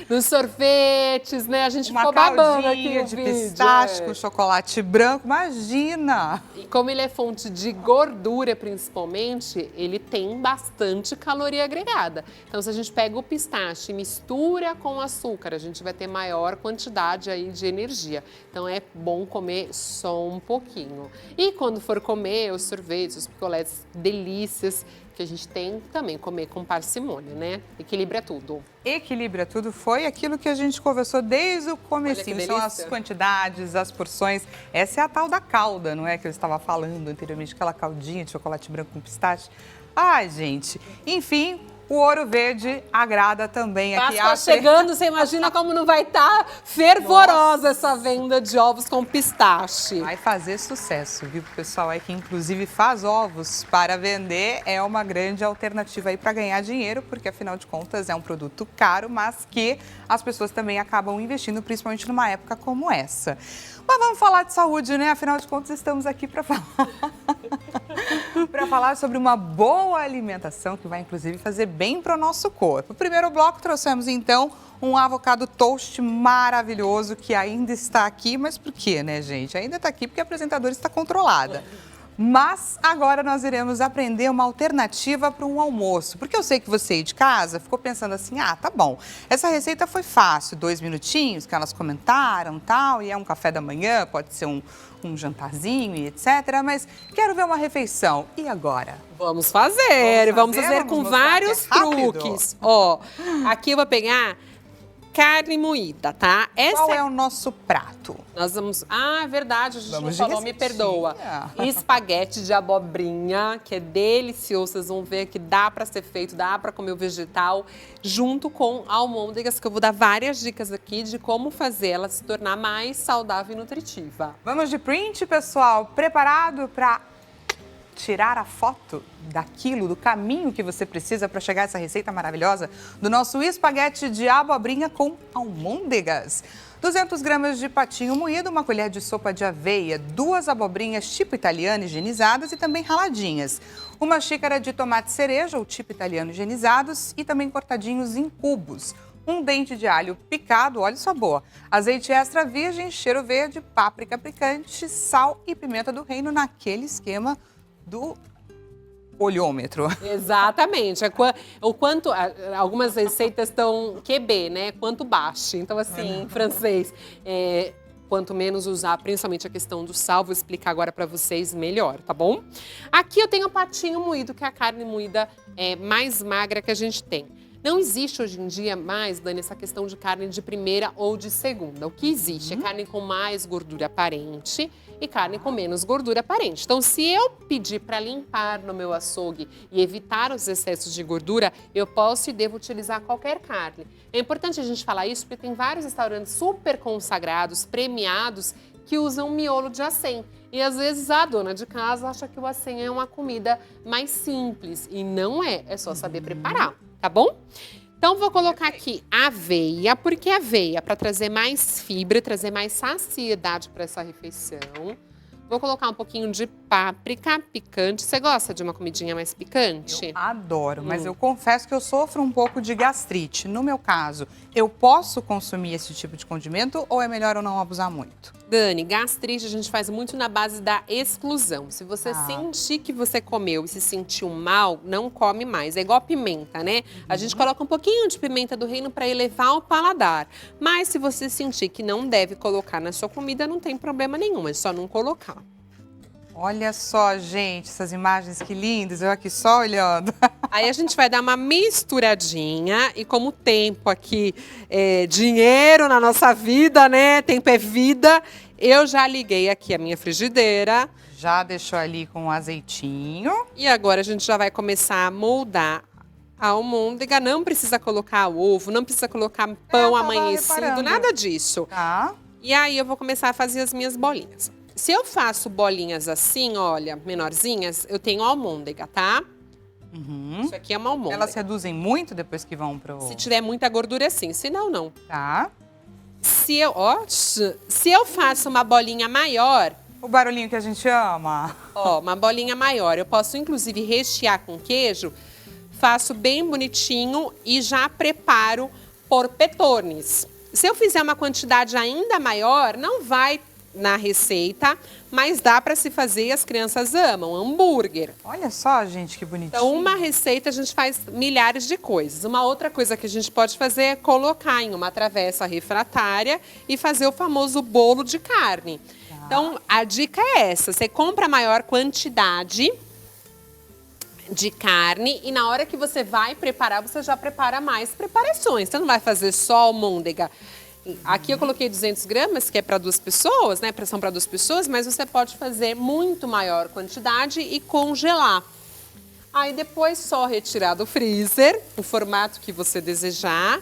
Nos sorvetes, né? A gente ficou babando aqui de pistache com chocolate branco, imagina! E como ele é fonte de gordura, principalmente, ele tem bastante caloria agregada. Então, se a gente pega o pistache e mistura com açúcar, a gente vai ter maior quantidade aí de energia. Então, é bom comer só um pouquinho. E quando for comer os sorvetes, os picolés, delícias que a gente tem, também comer com parcimônia, né? Equilibra tudo. Equilibra tudo foi aquilo que a gente conversou desde o comecinho. São as quantidades, as porções. Essa é a tal da calda, não é? Que eu estava falando anteriormente, aquela caldinha de chocolate branco com pistache. Ai, gente. Enfim, O ouro verde agrada também aqui. Páscoa chegando, você imagina como não vai estar fervorosa essa venda de ovos com pistache. Vai fazer sucesso, viu? O pessoal aí que inclusive faz ovos para vender é uma grande alternativa aí para ganhar dinheiro, porque afinal de contas é um produto caro, mas que as pessoas também acabam investindo, principalmente numa época como essa. Mas vamos falar de saúde, né? Afinal de contas, estamos aqui para falar. Para falar sobre uma boa alimentação que vai, inclusive, fazer bem para o nosso corpo. No primeiro bloco, trouxemos, então, um avocado toast maravilhoso que ainda está aqui. Mas por quê, né, gente? Ainda está aqui porque a apresentadora está controlada. Mas agora nós iremos aprender uma alternativa para um almoço. Porque eu sei que você aí de casa ficou pensando assim, ah, tá bom, essa receita foi fácil, 2 minutinhos que elas comentaram, tal, e é um café da manhã, pode ser um jantarzinho e etc. Mas quero ver uma refeição. E agora? Vamos fazer com vários truques. Ó, aqui eu vou pegar carne moída, tá? Qual é o nosso prato? Nós vamos... Ah, é verdade, a gente não falou, me perdoa. Espaguete de abobrinha, que é delicioso, vocês vão ver que dá pra ser feito, dá pra comer o vegetal, junto com almôndegas, que eu vou dar várias dicas aqui de como fazer ela se tornar mais saudável e nutritiva. Vamos de print, pessoal? Preparado pra tirar a foto daquilo, do caminho que você precisa para chegar a essa receita maravilhosa do nosso espaguete de abobrinha com almôndegas. 200 gramas de patinho moído, uma colher de sopa de aveia, 2 abobrinhas tipo italiana higienizadas e também raladinhas, uma xícara de tomate cereja ou tipo italiano higienizados e também cortadinhos em cubos, um dente de alho picado, olha só boa, azeite extra virgem, cheiro verde, páprica picante, sal e pimenta do reino naquele esquema do olhômetro. Exatamente. O quanto, algumas receitas estão QB, né? Quanto baixe. Então, assim, em francês, quanto menos usar, principalmente a questão do sal, vou explicar agora para vocês melhor, tá bom? Aqui eu tenho o patinho moído, que é a carne moída mais magra que a gente tem. Não existe hoje em dia mais, Dani, essa questão de carne de primeira ou de segunda. O que existe é carne com mais gordura aparente e carne com menos gordura aparente. Então, se eu pedir para limpar no meu açougue e evitar os excessos de gordura, eu posso e devo utilizar qualquer carne. É importante a gente falar isso porque tem vários restaurantes super consagrados, premiados, que usam miolo de acém. E às vezes a dona de casa acha que o acém é uma comida mais simples. E não é, é só saber preparar, tá bom? Então vou colocar aqui aveia, porque aveia para trazer mais fibra, trazer mais saciedade para essa refeição. Vou colocar um pouquinho de páprica picante. Você gosta de uma comidinha mais picante? Eu adoro, mas eu confesso que eu sofro um pouco de gastrite. No meu caso, eu posso consumir esse tipo de condimento ou é melhor eu não abusar muito? Dani, gastrite a gente faz muito na base da exclusão. Se você sentir que você comeu e se sentiu mal, não come mais. É igual pimenta, né? A gente coloca um pouquinho de pimenta do reino para elevar o paladar. Mas se você sentir que não deve colocar na sua comida, não tem problema nenhum, é só não colocar. Olha só, gente, essas imagens que lindas, eu aqui só olhando. Aí a gente vai dar uma misturadinha e como o tempo aqui é dinheiro na nossa vida, né? Tempo é vida. Eu já liguei aqui a minha frigideira. Já deixou ali com um azeitinho. E agora a gente já vai começar a moldar a almôndega. Não precisa colocar ovo, não precisa colocar pão amanhecido, nada disso. Tá. E aí eu vou começar a fazer as minhas bolinhas. Se eu faço bolinhas assim, olha, menorzinhas, eu tenho almôndega, tá? Isso aqui é uma almôndega. Elas reduzem muito depois que vão pro... Se tiver muita gordura, sim. Se não, não. Tá. Se eu faço uma bolinha maior... O barulhinho que a gente ama. Ó, uma bolinha maior. Eu posso, inclusive, rechear com queijo. Faço bem bonitinho e já preparo por petones. Se eu fizer uma quantidade ainda maior, não vai na receita, mas dá para se fazer e as crianças amam. Hambúrguer. Olha só, gente, que bonitinho. Então, uma receita a gente faz milhares de coisas. Uma outra coisa que a gente pode fazer é colocar em uma travessa refratária e fazer o famoso bolo de carne. Tá. Então, a dica é essa. Você compra a maior quantidade de carne e na hora que você vai preparar, você já prepara mais preparações. Você não vai fazer só almôndega. Aqui eu coloquei 200 gramas, que é para 2 pessoas, né? São para 2 pessoas, mas você pode fazer muito maior quantidade e congelar. Aí depois só retirar do freezer, o formato que você desejar,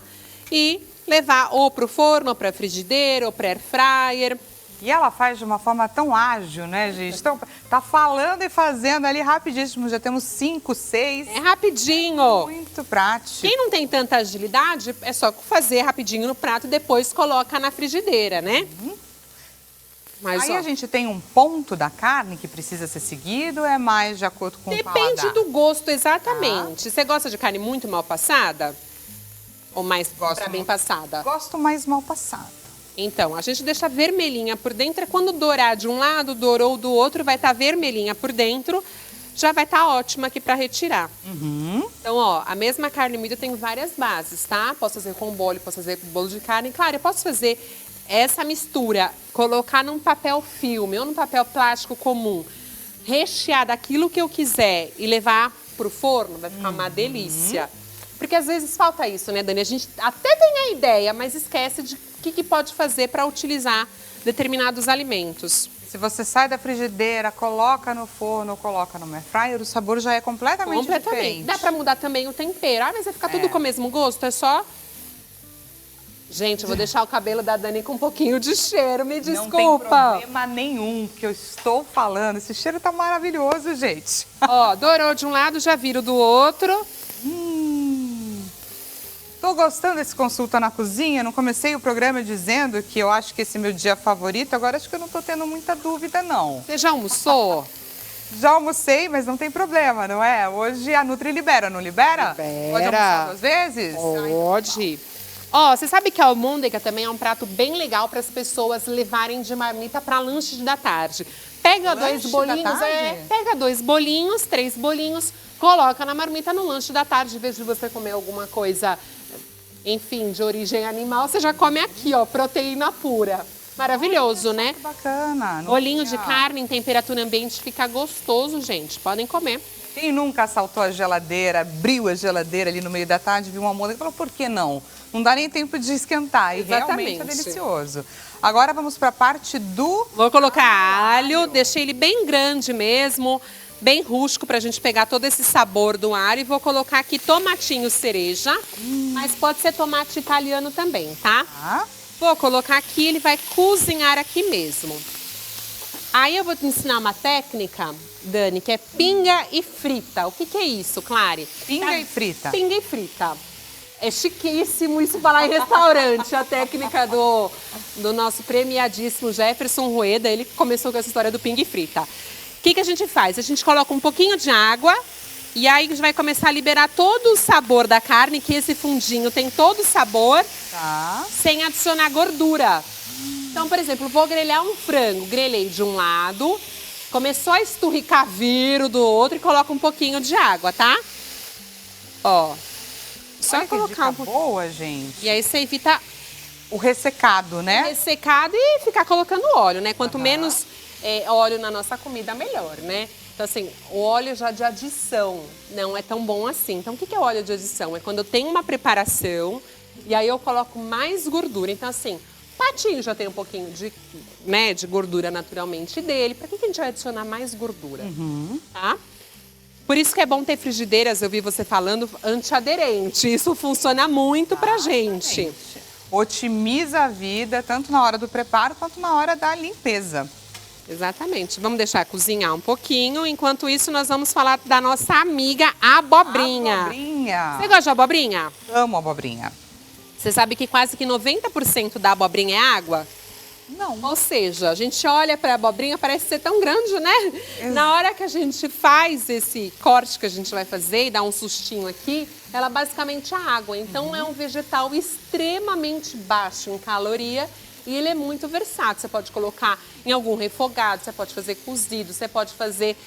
e levar ou para o forno, ou para a frigideira, ou para air fryer. E ela faz de uma forma tão ágil, né, gente? Então, tá falando e fazendo ali rapidíssimo. Já temos 5, 6. É rapidinho. Muito prático. Quem não tem tanta agilidade, é só fazer rapidinho no prato e depois coloca na frigideira, né? Mas, Aí ó, a gente tem um ponto da carne que precisa ser seguido ou é mais de acordo com o depende paladar? do gosto, exatamente. Você gosta de carne muito mal passada? Ou mais pra bem passada? Gosto mais mal passado. Então, a gente deixa vermelhinha por dentro. Quando dourar de um lado, dourou do outro, vai estar vermelhinha por dentro. Já vai estar ótima aqui para retirar. Então, ó, a mesma carne moída tem várias bases, tá? Posso fazer com bolo, posso fazer com bolo de carne. Claro, eu posso fazer essa mistura, colocar num papel filme ou num papel plástico comum, rechear daquilo que eu quiser e levar pro forno, vai ficar uma delícia. Porque às vezes falta isso, né, Dani? A gente até tem a ideia, mas esquece de o que pode fazer para utilizar determinados alimentos. Se você sai da frigideira, coloca no forno, coloca no air fryer, o sabor já é completamente diferente. Dá para mudar também o tempero. Ah, mas vai ficar tudo com o mesmo gosto? É só... Gente, eu vou deixar o cabelo da Dani com um pouquinho de cheiro, me desculpa. Não tem problema nenhum que eu estou falando. Esse cheiro tá maravilhoso, gente. Ó, dourou de um lado, já viro do outro. Tô gostando desse Consulta na Cozinha. Não comecei o programa dizendo que eu acho que esse é meu dia favorito. Agora acho que eu não tô tendo muita dúvida, não. Você já almoçou? Já almocei, mas não tem problema, não é? Hoje a Nutri libera, não libera? Libera. Pode almoçar 2 vezes? Pode. Ó, você sabe que a almôndega também é um prato bem legal para as pessoas levarem de marmita para lanche da tarde. Pega Lanche 2 bolinhos, da tarde? pega 2 bolinhos, 3 bolinhos, coloca na marmita no lanche da tarde. Em vez de você comer alguma coisa, enfim, de origem animal, você já come aqui, ó, proteína pura. Maravilhoso, né? Que bacana. Bolinho de carne em temperatura ambiente fica gostoso, gente. Podem comer. Quem nunca assaltou a geladeira, abriu a geladeira ali no meio da tarde, viu uma almôndega e falou, por que não? Não dá nem tempo de esquentar. E realmente é delicioso. Agora vamos para a parte do... Vou colocar alho, deixei ele bem grande mesmo, bem rústico para a gente pegar todo esse sabor do alho. E vou colocar aqui tomatinho cereja, mas pode ser tomate italiano também, tá? Vou colocar aqui, ele vai cozinhar aqui mesmo. Aí eu vou te ensinar uma técnica, Dani, que é pinga e frita. O que é isso, Clary? Pinga e frita. Pinga e frita. É chiquíssimo isso falar em restaurante, a técnica do nosso premiadíssimo Jefferson Rueda, ele começou com essa história do pinga e frita. O que a gente faz? A gente coloca um pouquinho de água e aí a gente vai começar a liberar todo o sabor da carne, que esse fundinho tem todo o sabor, sem adicionar gordura. Então, por exemplo, vou grelhar um frango, grelhei de um lado, começou a esturricar viro do outro e coloca um pouquinho de água, tá? Ó. Só Olha colocar um pouquinho. Boa, gente. E aí você evita o ressecado, né? Ressecado e ficar colocando óleo, né? Quanto menos óleo na nossa comida, melhor, né? Então, assim, o óleo já de adição não é tão bom assim. Então, o que é óleo de adição? É quando eu tenho uma preparação e aí eu coloco mais gordura. Então, assim, o patinho já tem um pouquinho de gordura naturalmente dele. Para que a gente vai adicionar mais gordura? Tá? Por isso que é bom ter frigideiras, eu vi você falando, antiaderente. Isso funciona muito pra gente. Otimiza a vida, tanto na hora do preparo, quanto na hora da limpeza. Exatamente. Vamos deixar cozinhar um pouquinho. Enquanto isso, nós vamos falar da nossa amiga abobrinha. Abobrinha. Você gosta de abobrinha? Amo abobrinha. Você sabe que quase que 90% da abobrinha é água? Não. Ou seja, a gente olha para a abobrinha, parece ser tão grande, né? Na hora que a gente faz esse corte que a gente vai fazer e dá um sustinho aqui, ela basicamente é água. Então, é um vegetal extremamente baixo em caloria e ele é muito versátil. Você pode colocar em algum refogado, você pode fazer cozido, você pode fazer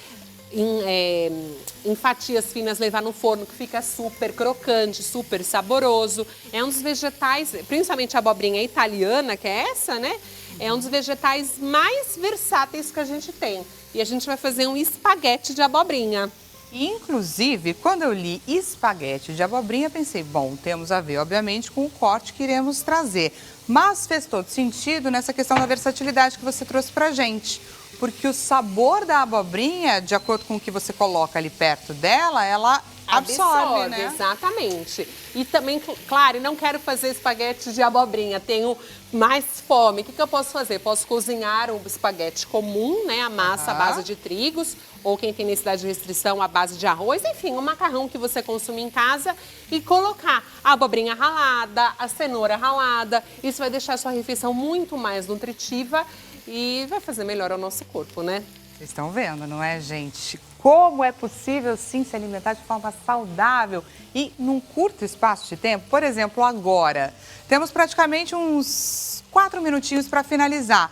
em fatias finas, levar no forno, que fica super crocante, super saboroso. É um dos vegetais, principalmente a abobrinha italiana, que é essa, né? É um dos vegetais mais versáteis que a gente tem. E a gente vai fazer um espaguete de abobrinha. Inclusive, quando eu li espaguete de abobrinha, pensei, bom, temos a ver, obviamente, com o corte que iremos trazer. Mas fez todo sentido nessa questão da versatilidade que você trouxe pra gente. Porque o sabor da abobrinha, de acordo com o que você coloca ali perto dela, ela absorve, né? Exatamente. E também, claro, não quero fazer espaguete de abobrinha, tenho mais fome. O que eu posso fazer? Posso cozinhar um espaguete comum, né? A massa à base de trigos, ou quem tem necessidade de restrição, à base de arroz, enfim, um macarrão que você consome em casa e colocar a abobrinha ralada, a cenoura ralada. Isso vai deixar a sua refeição muito mais nutritiva e vai fazer melhor ao nosso corpo, né? Vocês estão vendo, não é, gente? Como é possível, sim, se alimentar de forma saudável e num curto espaço de tempo? Por exemplo, agora, temos praticamente uns 4 minutinhos para finalizar.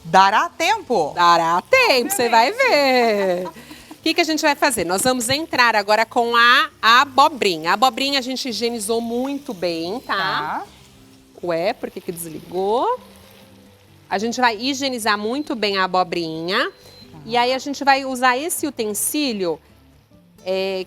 Dará tempo? Dará tempo, você vai ver. O que a gente vai fazer? Nós vamos entrar agora com a abobrinha. A abobrinha a gente higienizou muito bem, tá? Ué, por que desligou? A gente vai higienizar muito bem a abobrinha. E aí a gente vai usar esse utensílio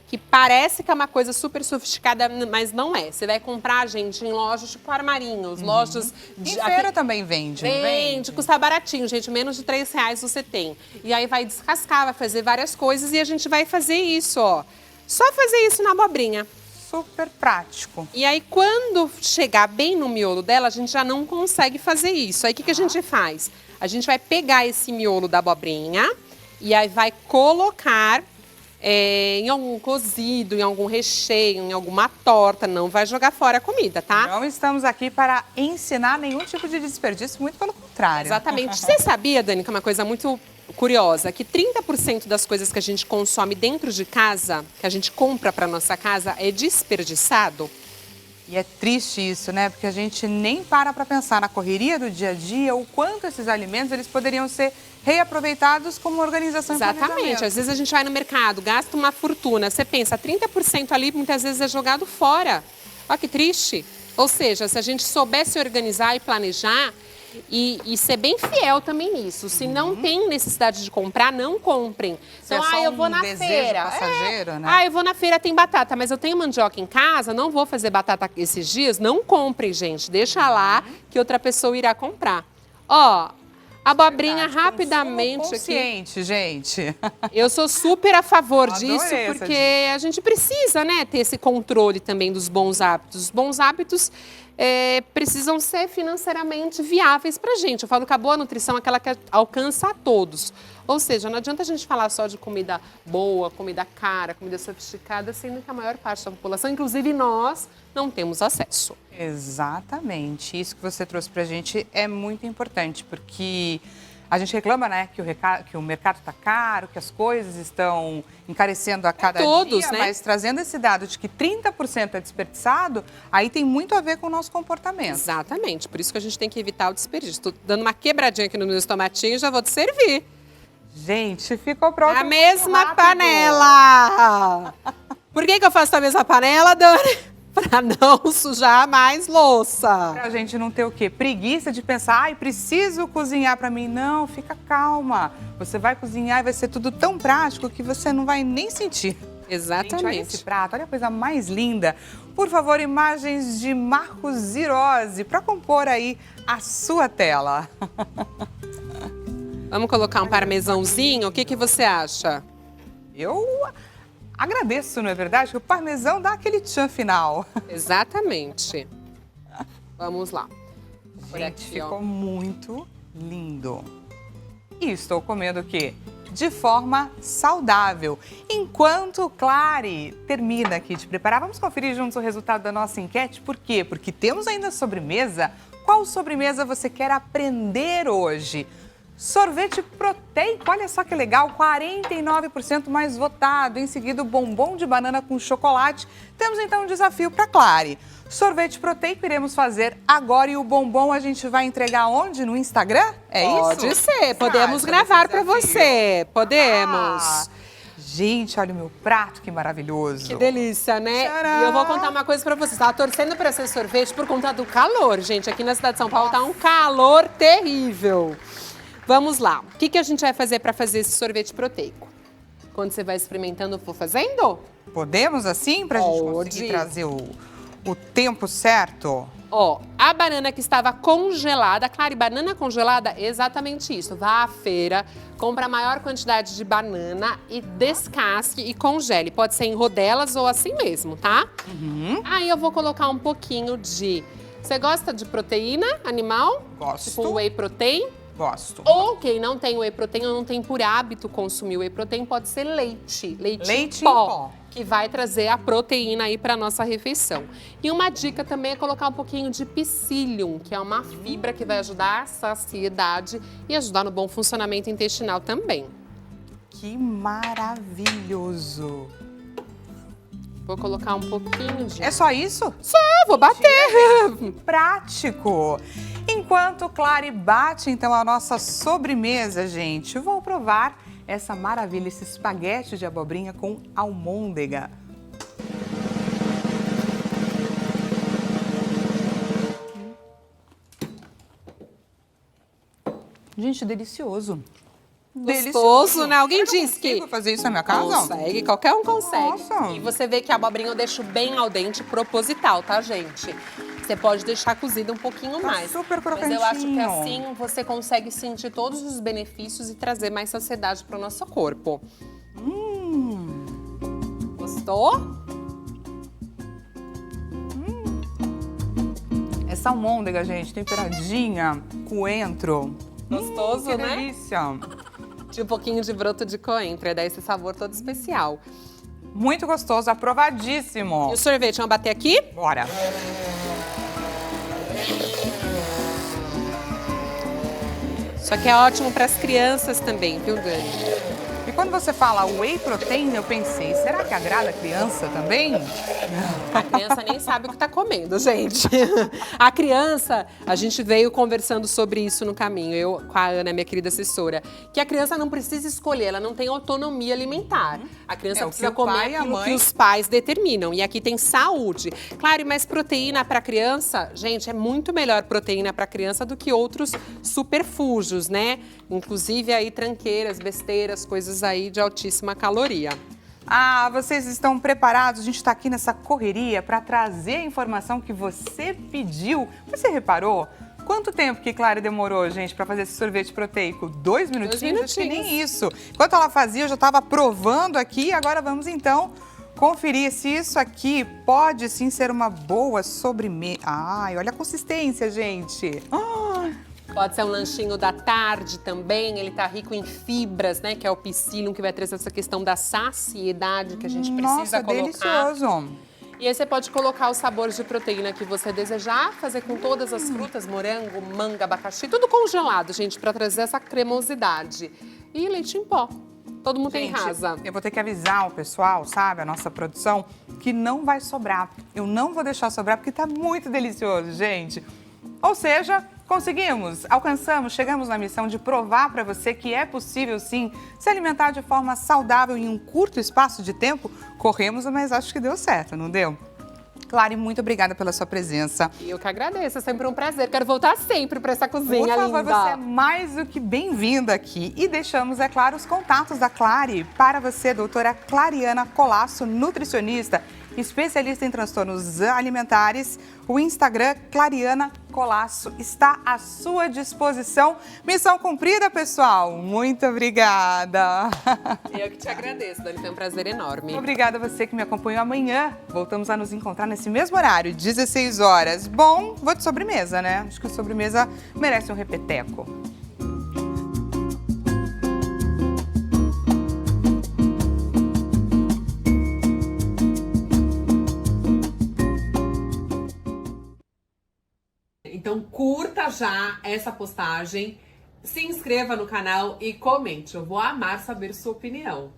que parece que é uma coisa super sofisticada, mas não é. Você vai comprar, gente, em lojas tipo Armarinhos, lojas... Em feira também vende. Vende, custa baratinho, gente, menos de R$3 você tem. E aí vai descascar, vai fazer várias coisas e a gente vai fazer isso, ó. Só fazer isso na abobrinha. Super prático. E aí, quando chegar bem no miolo dela, a gente já não consegue fazer isso. Aí, o que a gente faz? A gente vai pegar esse miolo da abobrinha e aí vai colocar em algum cozido, em algum recheio, em alguma torta. Não vai jogar fora a comida, tá? Não estamos aqui para ensinar nenhum tipo de desperdício, muito pelo contrário. Exatamente. Você sabia, Dani, que é uma coisa muito curiosa, que 30% das coisas que a gente consome dentro de casa, que a gente compra para nossa casa, é desperdiçado? E é triste isso, né? Porque a gente nem para pensar na correria do dia a dia o quanto esses alimentos eles poderiam ser reaproveitados como organização. Exatamente. Às vezes a gente vai no mercado, gasta uma fortuna, você pensa, 30% ali muitas vezes é jogado fora. Olha que triste. Ou seja, se a gente soubesse organizar e planejar e ser bem fiel também nisso. Se não tem necessidade de comprar, não comprem. Então, é eu vou na feira. Passageiro, né? Eu vou na feira, tem batata, mas eu tenho mandioca em casa, não vou fazer batata esses dias. Não comprem, gente. Deixa lá que outra pessoa irá comprar. Ó, abobrinha rapidamente consciente, aqui. Gente. Eu sou super a favor disso, Adorei essa porque a gente precisa, né, ter esse controle também dos bons hábitos. Os bons hábitos precisam ser financeiramente viáveis pra gente. Eu falo que a boa nutrição é aquela que alcança a todos. Ou seja, não adianta a gente falar só de comida boa, comida cara, comida sofisticada, sendo que a maior parte da população, inclusive nós, não temos acesso. Exatamente. Isso que você trouxe pra gente é muito importante, porque a gente reclama, né, que o mercado está caro, que as coisas estão encarecendo a cada dia, né? Mas trazendo esse dado de que 30% é desperdiçado, aí tem muito a ver com o nosso comportamento. Exatamente, por isso que a gente tem que evitar o desperdício. Estou dando uma quebradinha aqui nos meus tomatinhos, já vou te servir. Gente, ficou pronto. A mesma panela! Por que eu faço a mesma panela, Dani? Para não sujar mais louça. Pra gente não ter o quê? Preguiça de pensar, ai, preciso cozinhar pra mim. Não, fica calma. Você vai cozinhar e vai ser tudo tão prático que você não vai nem sentir. Exatamente. Gente, olha esse prato, olha a coisa mais linda. Por favor, imagens de Marcos Zirose para compor aí a sua tela. Vamos colocar um parmesãozinho? O que você acha? Eu agradeço, não é verdade? Que o parmesão dá aquele tchan final. Exatamente. Vamos lá. Gente, ficou muito lindo. E estou comendo o quê? De forma saudável. Enquanto Clary termina aqui de preparar, vamos conferir juntos o resultado da nossa enquete. Por quê? Porque temos ainda sobremesa. Qual sobremesa você quer aprender hoje? Sorvete proteico, olha só que legal, 49% mais votado. Em seguida, o bombom de banana com chocolate. Temos então um desafio para Clary. Sorvete proteico iremos fazer agora e o bombom a gente vai entregar onde? No Instagram? É isso? Pode ser, podemos gravar para você. Podemos. Gente, olha o meu prato, que maravilhoso. Que delícia, né? Tcharam! E eu vou contar uma coisa pra vocês. Estava torcendo para ser sorvete por conta do calor, gente. Aqui na cidade de São Paulo tá um calor terrível. Vamos lá. O que a gente vai fazer para fazer esse sorvete proteico? quando você vai experimentando, for fazendo? Podemos assim, pra gente conseguir trazer o tempo certo? Ó, a banana que estava congelada, claro, e banana congelada, exatamente isso. Vá à feira, compra a maior quantidade de banana e descasque e congele. Pode ser em rodelas ou assim mesmo, tá? Aí eu vou colocar um pouquinho de... Você gosta de proteína animal? Gosto. Tipo whey protein? Gosto. Ou quem não tem whey protein ou não tem por hábito consumir whey protein, pode ser leite. Leite em pó. Que vai trazer a proteína aí para nossa refeição. E uma dica também é colocar um pouquinho de psyllium, que é uma fibra que vai ajudar a saciedade e ajudar no bom funcionamento intestinal também. Que maravilhoso! Vou colocar um pouquinho de... É só isso? Só, vou bater! Prático! Enquanto Clary bate, então, a nossa sobremesa, gente, vou provar essa maravilha, esse espaguete de abobrinha com almôndega. Gente, delicioso. Gostoso, né? Alguém disse que... Consigo fazer isso na minha casa? Consegue, qualquer um consegue. Nossa. E você vê que a abobrinha eu deixo bem al dente proposital, tá, gente? Você pode deixar cozida um pouquinho mais. Super crocantinho. Mas eu acho que assim você consegue sentir todos os benefícios e trazer mais saciedade para o nosso corpo. Gostou? Essa almôndega, gente, temperadinha, coentro. Gostoso, que né? delícia. De um pouquinho de broto de coentro, e dá esse sabor todo especial. Muito gostoso, aprovadíssimo. E o sorvete, vamos bater aqui? Bora. Isso aqui é ótimo para as crianças também, viu, Dani? E quando você fala whey protein, eu pensei, será que agrada a criança também? A criança nem sabe o que está comendo, gente. A criança, a gente veio conversando sobre isso no caminho, eu com a Ana, minha querida assessora, que a criança não precisa escolher, ela não tem autonomia alimentar. A criança precisa comer aquilo que os pais determinam. E aqui tem saúde. Claro, e mais proteína para criança, gente, é muito melhor proteína para criança do que outros superfúgios, né? Inclusive aí tranqueiras, besteiras, coisas aí de altíssima caloria. Ah, vocês estão preparados? A gente está aqui nessa correria para trazer a informação que você pediu. Você reparou? Quanto tempo que Clary demorou, gente, para fazer esse sorvete proteico? 2 minutinhos? Acho que nem isso. Enquanto ela fazia, eu já estava provando aqui. Agora vamos, então, conferir se isso aqui pode, sim, ser uma boa sobremesa. Ai, olha a consistência, gente. Pode ser um lanchinho da tarde também, ele tá rico em fibras, né? Que é o psyllium, que vai trazer essa questão da saciedade que a gente precisa colocar. Delicioso. E aí você pode colocar os sabores de proteína que você desejar, fazer com todas as frutas, morango, manga, abacaxi, tudo congelado, gente, para trazer essa cremosidade. E leite em pó. Todo mundo tem em casa. Eu vou ter que avisar o pessoal, sabe, a nossa produção, que não vai sobrar. Eu não vou deixar sobrar porque tá muito delicioso, gente. Ou seja, conseguimos, alcançamos, chegamos na missão de provar para você que é possível, sim, se alimentar de forma saudável em um curto espaço de tempo. Corremos, mas acho que deu certo, não deu? Clary, muito obrigada pela sua presença. E eu que agradeço, é sempre um prazer. Quero voltar sempre para essa cozinha linda. Por favor, você é mais do que bem-vinda aqui. E deixamos, é claro, os contatos da Clary para você, doutora Clariana Colasso, nutricionista, especialista em transtornos alimentares. O Instagram Clariana Colasso está à sua disposição. Missão cumprida, pessoal. Muito obrigada. Eu que te agradeço, Dani. Foi um prazer enorme. Obrigada a você que me acompanhou. Amanhã voltamos a nos encontrar nesse mesmo horário, 16 horas. Bom, vou de sobremesa, né? Acho que sobremesa merece um repeteco. Então curta já essa postagem, se inscreva no canal e comente. Eu vou amar saber sua opinião.